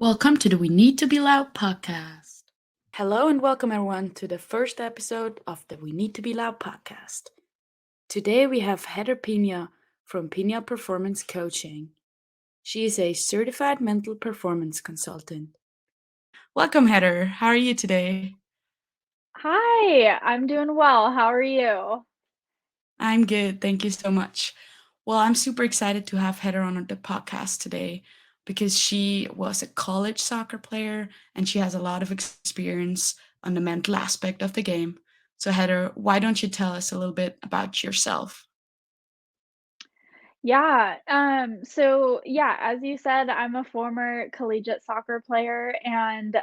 Welcome to the We Need to Be Loud podcast. Hello and welcome everyone to the first episode of the We Need to Be Loud podcast. Today we have Heather Pina from Pina Performance Coaching. She is a certified mental performance consultant. Welcome, Heather. How are you today? Hi, I'm doing well. How are you? I'm good. Thank you so much. Well, I'm super excited to have Heather on the podcast today because she was a college soccer player and she has a lot of experience on the mental aspect of the game. So, Heather, why don't you tell us a little bit about yourself? Yeah, as you said, I'm a former collegiate soccer player and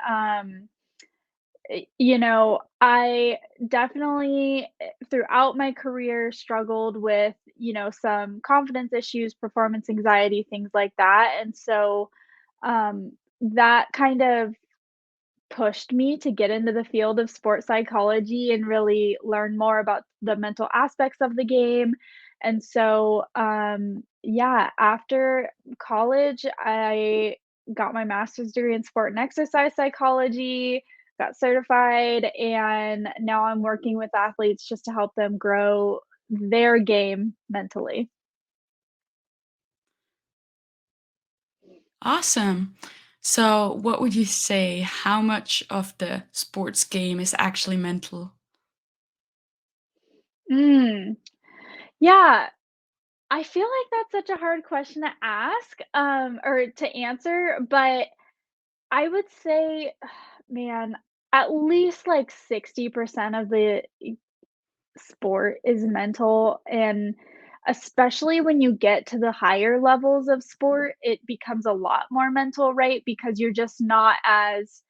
I definitely throughout my career struggled with, some confidence issues, performance anxiety, things like that. That kind of pushed me to get into the field of sports psychology and really learn more about the mental aspects of the game. Yeah, after college, I got my master's degree in sport and exercise psychology, got certified, and now I'm working with athletes just to help them grow their game mentally. Awesome. So, what would you say? How much of the sports game is actually mental? Mm, yeah, I feel like that's such a hard question to ask, or to answer, but I would say, man, at least like 60% of the sport is mental, and especially when you get to the higher levels of sport, it becomes a lot more mental, right? Because you're just not as,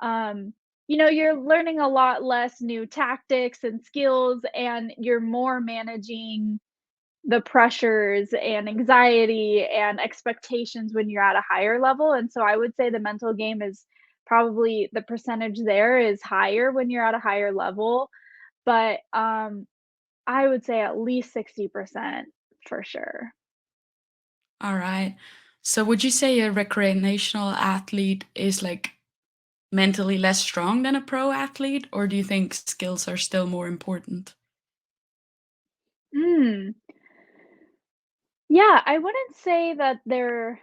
um, you're learning a lot less new tactics and skills, and you're more managing the pressures and anxiety and expectations when you're at a higher level, and so I would say the mental game is probably the percentage there is higher when you're at a higher level, but, I would say at least 60% for sure. All right. So, would you say a recreational athlete is like mentally less strong than a pro athlete, or do you think skills are still more important? Mm, yeah, I wouldn't say that they're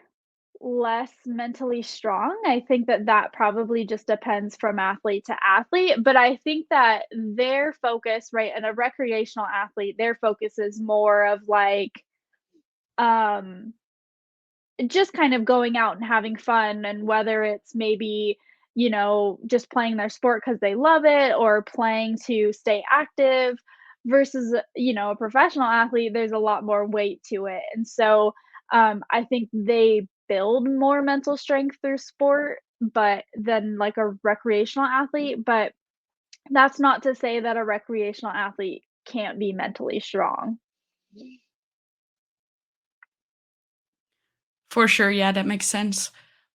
less mentally strong. I think that that probably just depends from athlete to athlete, but I think that their focus, right, and a recreational athlete, their focus is more of like, um, just kind of going out and having fun, and whether it's maybe, just playing their sport because they love it or playing to stay active versus, a professional athlete, there's a lot more weight to it. I think they build more mental strength through sport, but than like a recreational athlete. But that's not to say that a recreational athlete can't be mentally strong. For sure, yeah, that makes sense.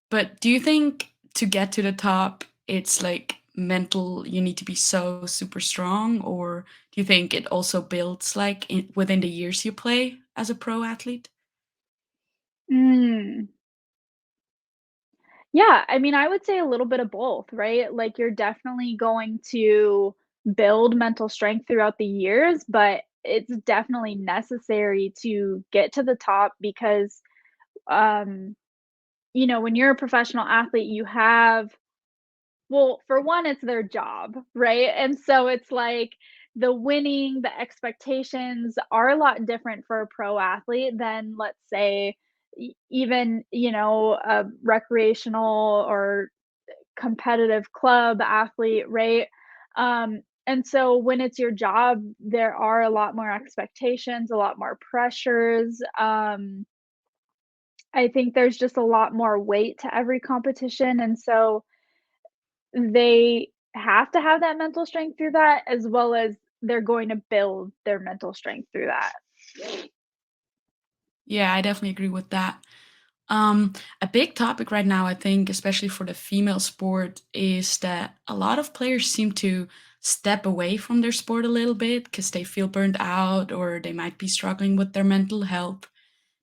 But do you think to get to the top, it's like mental, you need to be so super strong? Or do you think it also builds like within the years you play as a pro athlete? Mm. Yeah, I mean, I would say a little bit of both, right? Like, you're definitely going to build mental strength throughout the years, but it's definitely necessary to get to the top because, um, when you're a professional athlete, you have well, for one, it's their job, right? And so it's like the winning, the expectations are a lot different for a pro athlete than, let's say, even, a recreational or competitive club athlete, right? And so when it's your job, there are a lot more expectations, a lot more pressures. I think there's just a lot more weight to every competition. And so they have to have that mental strength through that, as well as they're going to build their mental strength through that. Yeah, I definitely agree with that. A big topic right now, I think, especially for the female sport, is that a lot of players seem to step away from their sport a little bit because they feel burned out or they might be struggling with their mental health.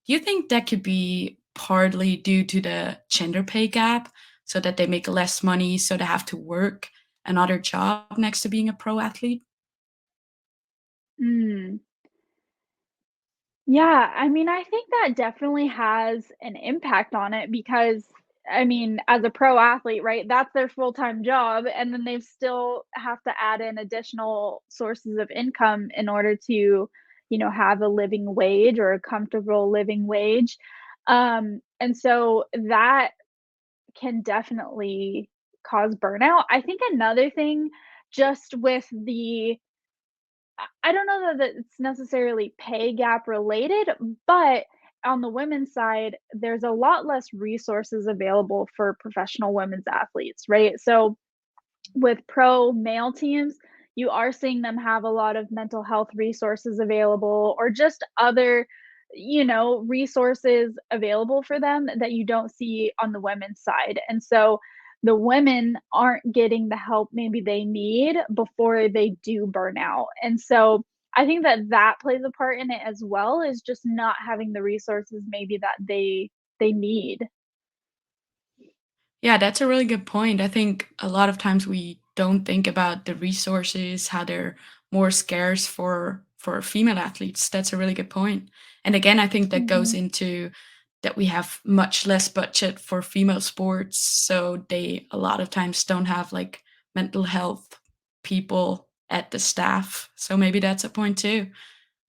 Do you think that could be partly due to the gender pay gap? so that they make less money, so they have to work another job next to being a pro athlete? Mm. Yeah, I mean, I think that definitely has an impact on it because, I mean, as a pro athlete, right, that's their full-time job, and then they still have to add in additional sources of income in order to, have a living wage or a comfortable living wage. And so that can definitely cause burnout. I think another thing just with I don't know that it's necessarily pay gap related, but on the women's side, there's a lot less resources available for professional women's athletes, right? So with pro male teams, you are seeing them have a lot of mental health resources available or just other, resources available for them that you don't see on the women's side. And so the women aren't getting the help maybe they need before they do burn out. And so I think that that plays a part in it as well, is just not having the resources maybe that they need. Yeah, that's a really good point. I think a lot of times we don't think about the resources, how they're more scarce for female athletes. That's a really good point. And again, I think that goes Mhm. into that we have much less budget for female sports, so they a lot of times don't have like mental health people at the staff. So maybe that's a point too.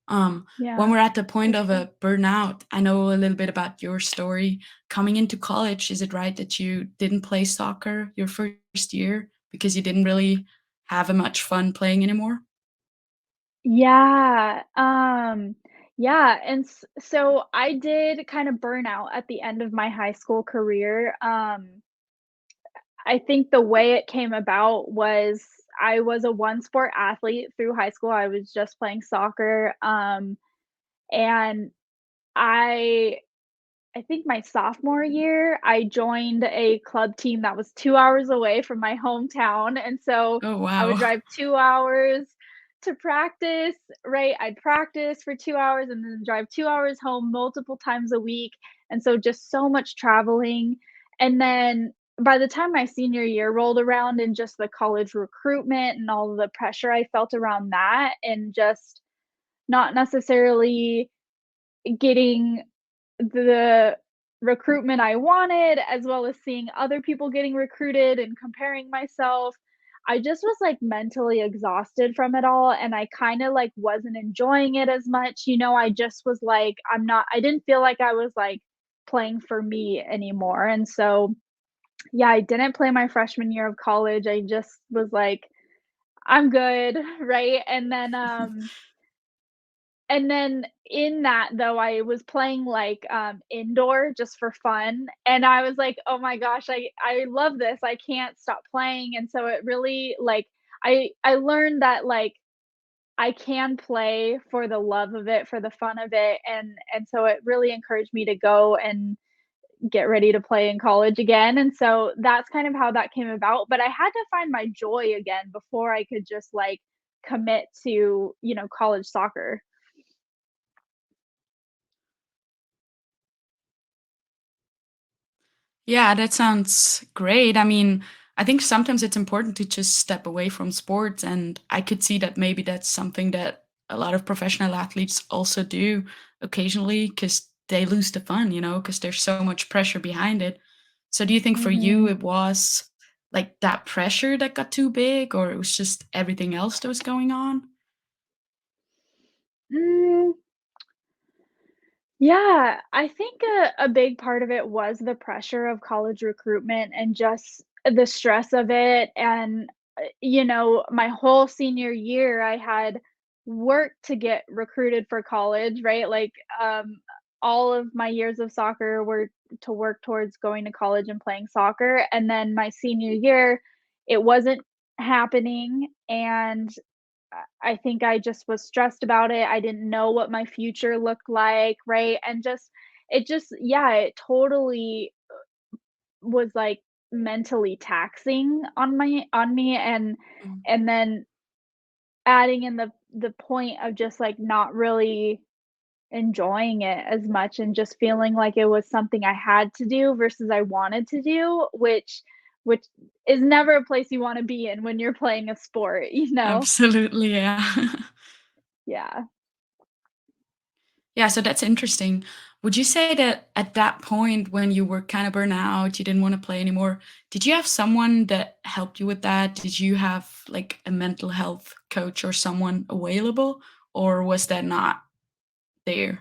When Yeah, we're at the for point of sure. a burnout, I know a little bit about your story. Coming into college, is it right that you didn't play soccer your first year because you didn't really have much fun playing anymore? Yeah, yeah, and so I did kind of burn out at the end of my high school career. I think the way it came about was I was a one sport athlete through high school. I was just playing soccer, and I I think my sophomore year, I joined a club team that was 2 hours away from my hometown, and so Oh, I would wow. drive 2 hours to practice, right? I'd practice for 2 hours and then drive 2 hours home multiple times a week, and so just so much traveling, and then by the time my senior year rolled around and just the college recruitment and all of the pressure I felt around that and just not necessarily getting the recruitment I wanted, as well as seeing other people getting recruited and comparing myself. I just was, like, mentally exhausted from it all, and I kinda, like, wasn't enjoying it as much, I just was like, I didn't feel like I was, like, playing for me anymore, and so, yeah, I didn't play my freshman year of college. I just was like, "I'm good," right? And then in that though, I was playing, like, indoor just for fun, and I was like, "Oh my gosh, I love this, I can't stop playing," and so it really, like I learned that, like, I can play for the love of it, for the fun of it, and so it really encouraged me to go and get ready to play in college again, and so that's kind of how that came about, but I had to find my joy again before I could just, like, commit to, college soccer. Yeah, that sounds great. I mean, I think sometimes it's important to just step away from sports, and I could see that maybe that's something that a lot of professional athletes also do occasionally because they lose the fun, because there's so much pressure behind it. So, do you think for you Mhm. it was like that pressure that got too big, or it was just everything else that was going on? Mm, yeah, I think a big part of it was the pressure of college recruitment and just the stress of it. And, my whole senior year, I had worked to get recruited for college, right? Like, all of my years of soccer were to work towards going to college and playing soccer. And then my senior year, it wasn't happening. And I think I just was stressed about it. I didn't know what my future looked like, right? And yeah, it totally was like mentally taxing on me Mm. and then adding in the point of just like not really enjoying it as much and just feeling like it was something I had to do versus I wanted to do, which which is never a place you wanna be in when you're playing a sport, you know? Absolutely, yeah. Yeah. Yeah, so that's interesting. Would you say that at that point when you were kind of burnt out, you didn't want to play anymore, did you have someone that helped you with that? Did you have like a mental health coach or someone available, or was that not there?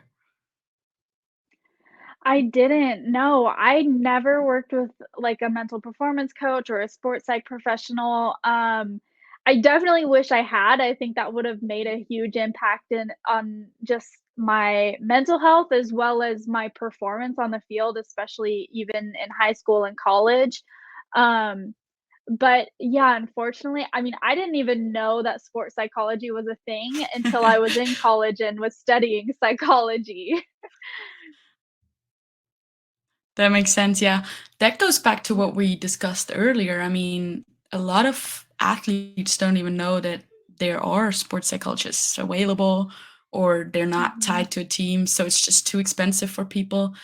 I didn't, no, I never worked with, like, a mental performance coach or a sports psych professional, I definitely wish I had, I think that would've made a huge impact in on just my mental health as well as my performance on the field, especially even in high school and college, um, but yeah, unfortunately, I mean, I didn't even know that sports psychology was a thing until I was in college and was studying psychology. That makes sense, yeah. That goes back to what we discussed earlier. I mean, a lot of athletes don't even know that there are sports psychologists available or they're not Mhm. tied to a team, so it's just too expensive for people.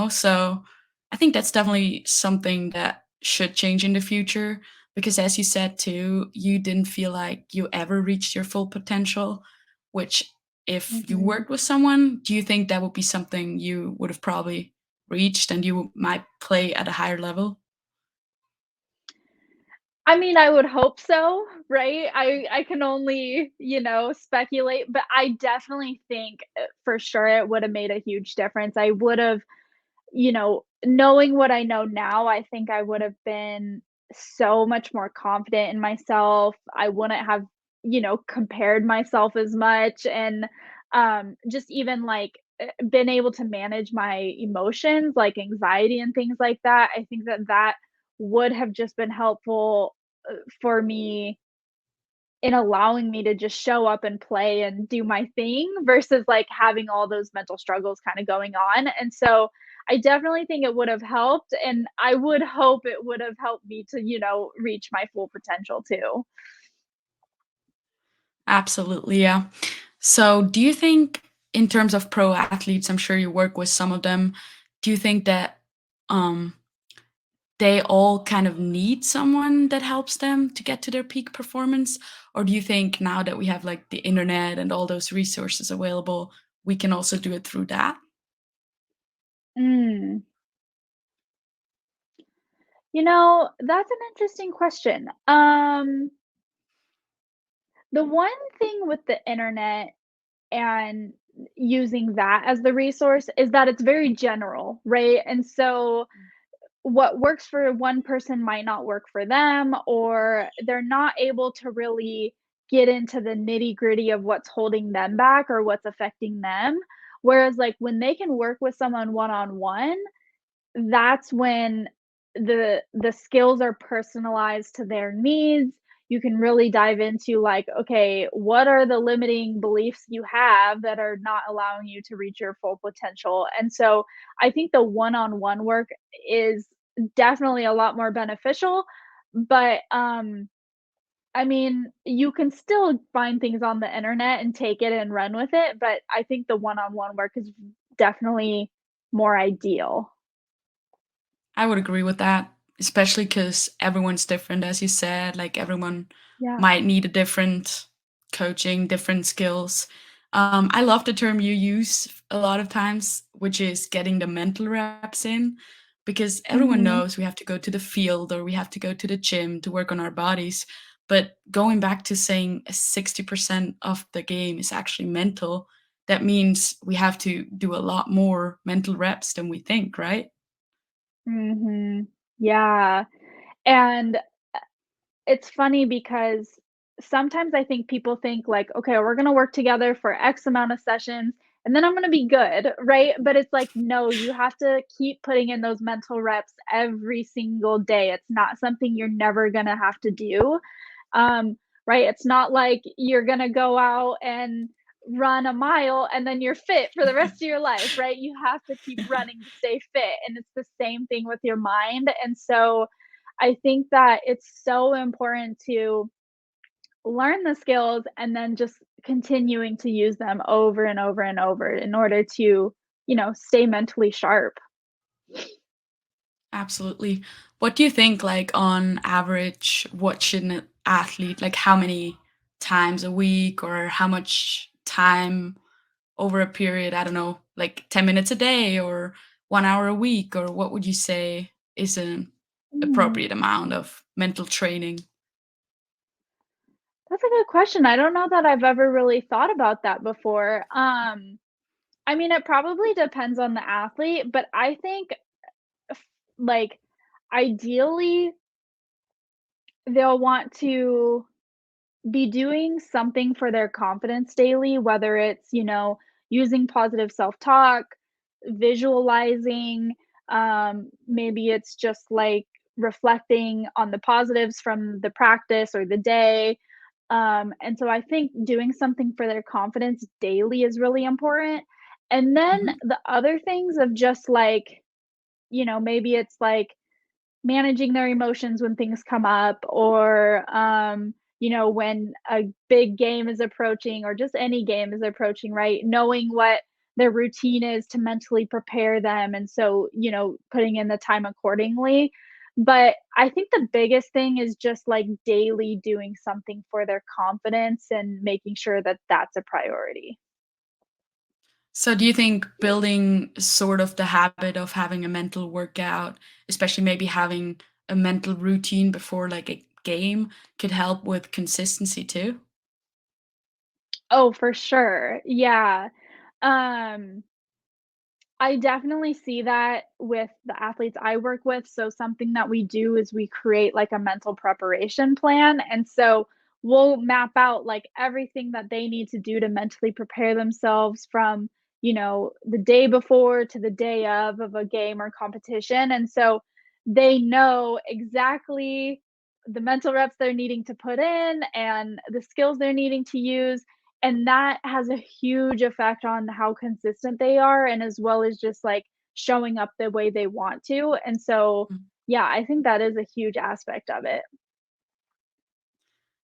So I think that's definitely something that should change in the future because as you said too, you didn't feel like you ever reached your full potential, which if you Mhm. worked with someone, do you think that would be something you would have probably reached and you might play at a higher level? I mean, I would hope so, right? I can only, speculate, but I definitely think, for sure it would have made a huge difference. I would have, knowing what I know now, I think I would have been so much more confident in myself. I wouldn't have, compared myself as much and just even like been able to manage my emotions, like anxiety and things like that. I think that that would have just been helpful for me in allowing me to just show up and play and do my thing versus, like, having all those mental struggles kinda going on, and so, I definitely think it would have helped, and I would hope it would have helped me to, reach my full potential too. Absolutely, yeah. So, do you think in terms of pro athletes, I'm sure you work with some of them, do you think that um they all kind of need someone that helps them to get to their peak performance? Or do you think now that we have like the internet and all those resources available, we can also do it through that? Mm, that's an interesting question. The one thing with the internet and using that as the resource is that it's very general, right? And so what works for one person might not work for them, or they're not able to really get into the nitty-gritty of what's holding them back or what's affecting them. Whereas, like, when they can work with someone one-on-one, that's when the skills are personalized to their needs. You can really dive into like, okay, what are the limiting beliefs you have that are not allowing you to reach your full potential? And so I think the one-on-one work is definitely a lot more beneficial, but I mean, you can still find things on the internet and take it and run with it, but I think the one-on-one work is definitely more ideal. I would agree with that, especially because everyone's different, as you said. Like everyone Yeah. might need a different coaching, different skills. I love the term you use a lot of times, which is getting the mental reps in, because everyone Mhm. knows we have to go to the field or we have to go to the gym to work on our bodies. But going back to saying 60% of the game is actually mental, that means we have to do a lot more mental reps than we think, right? Mhm. Yeah, and it's funny because sometimes I think people think like, "Okay, we're gonna work together for X amount of sessions, and then I'm gonna be good," right? But it's like, no, you have to keep putting in those mental reps every single day. It's not something you're never gonna have to do. Um, right? It's not like you're gonna go out and run a mile and then you're fit for the rest of your life, right? You have to keep running to stay fit. And it's the same thing with your mind. And so I think that it's so important to learn the skills and then just continuing to use them over and over and over in order to, stay mentally sharp. Absolutely. What do you think, like, on average, what should an athlete, like, how many times a week or how much time over a period, I don't know, like 10 minutes a day or 1 hour a week, or what would you say is an Mm, appropriate amount of mental training? that's a good question. I don't know that I've ever really thought about that before. I mean, it probably depends on the athlete, but I think f like, ideally, they'll want to be doing something for their confidence daily, whether it's, using positive self-talk, visualizing, maybe it's just, like, reflecting on the positives from the practice or the day, and so I think doing something for their confidence daily is really important, and then Mhm. the other things of just, like, maybe it's, like, managing their emotions when things come up or when a big game is approaching or just any game is approaching, right, knowing what their routine is to mentally prepare them, and so putting in the time accordingly. But I think the biggest thing is just like daily doing something for their confidence and making sure that that's a priority. So do you think building sort of the habit of having a mental workout, especially maybe having a mental routine before like a game could help with consistency too? Oh, for sure, yeah. um I definitely see that with the athletes I work with. So something that we do is we create like a mental preparation plan. And so we'll map out like everything that they need to do to mentally prepare themselves from, the day before to the day of a game or competition. And so they know exactly the mental reps they're needing to put in and the skills they're needing to use, and that has a huge effect on how consistent they are and as well as just, like, showing up the way they want to, and so, Mm. yeah, I think that is a huge aspect of it.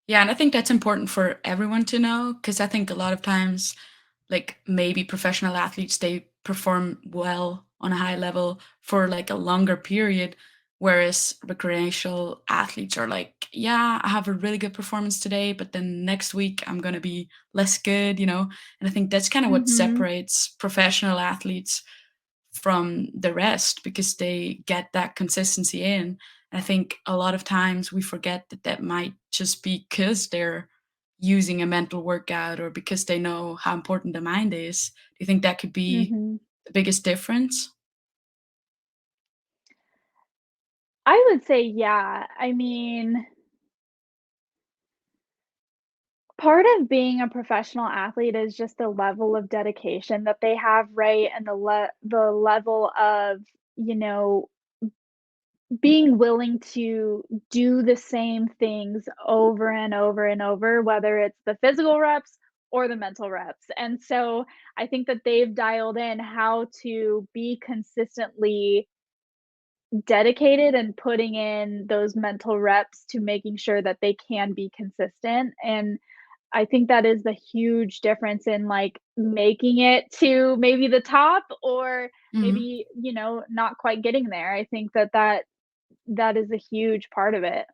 Yeah, and I think that's important for everyone to know because I think a lot of times, like maybe professional athletes, they perform well on a high level for like a longer period, whereas recreational athletes are like, yeah, I have a really good performance today, but then next week I'm going to be less good, you know? And I think that's kind of what Mhm, separates professional athletes from the rest because they get that consistency in. I think a lot of times we forget that that might just be because they're using a mental workout or because they know how important the mind is. Do you think that could be mhm. the biggest difference? I would say, yeah. I mean, part of being a professional athlete is just the level of dedication that they have, right? And the level of, you know, being willing to do the same things over and over and over, whether it's the physical reps or the mental reps. And so I think that they've dialed in how to be consistently dedicated and putting in those mental reps to making sure that they can be consistent. And I think that is the huge difference in like making it to maybe the top or Mhm. maybe, not quite getting there. I think that is a huge part of it.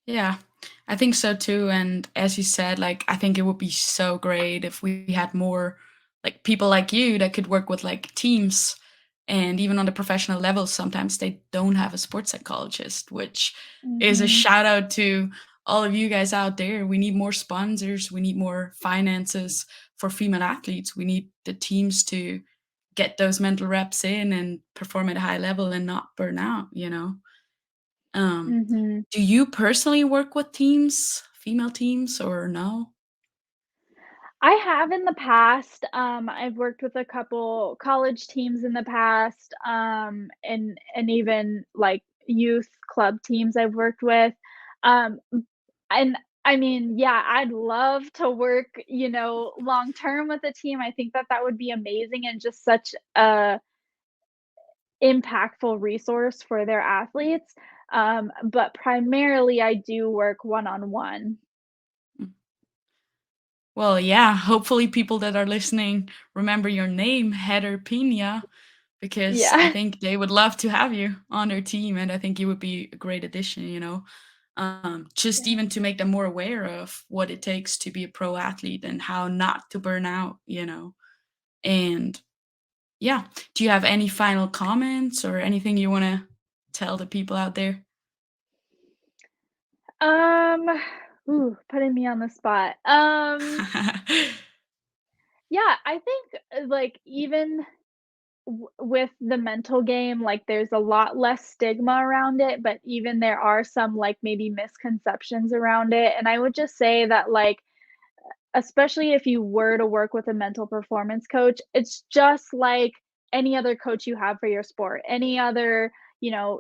Yeah, I think so too. And as you said, like, I think it would be so great if we had more like people like you that could work with like teams. And even on the professional level, sometimes they don't have a sports psychologist, which is a Mhm, shout out to all of you guys out there. We need more sponsors, we need more finances for female athletes. We need the teams to get those mental reps in and perform at a high level and not burn out, you know? Um, mhm. do you personally work with teams, female teams, or no? I have in the past, I've worked with a couple college teams in the past, and even, like, youth club teams I've worked with, and I mean, yeah, I'd love to work, long term with a team. I think that that would be amazing and just such a impactful resource for their athletes, but primarily I do work one-on-one. Mm. Well, yeah, hopefully people that are listening remember your name, Heather Pina, because I Yeah. think they would love to have you on their team, and I think you would be a great addition, you know? Just Yeah. even to make them more aware of what it takes to be a pro athlete and how not to burn out, you know? And yeah, do you have any final comments or anything you wanna tell the people out there? Um, putting me on the spot. Yeah, I think, like, even with the mental game, like, there's a lot less stigma around it, but even there are some, like, maybe misconceptions around it, and I would just say that, like, especially if you were to work with a mental performance coach, it's just like any other coach you have for your sport, any other,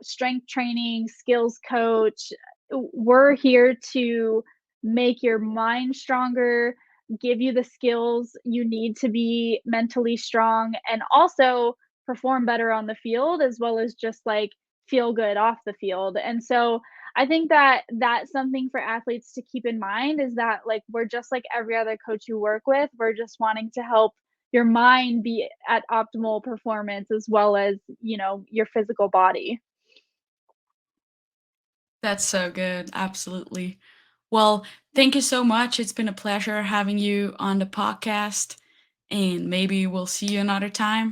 strength training, skills coach. We're here to make your mind stronger, give you the skills you need to be mentally strong, and also perform better on the field as well as just like feel good off the field. And so I think that that's something for athletes to keep in mind is that, like, we're just like every other coach you work with. We're just wanting to help your mind be at optimal performance as well as, your physical body. That's so good, absolutely. Well, thank you so much. It's been a pleasure having you on the podcast, and maybe we'll see you another time.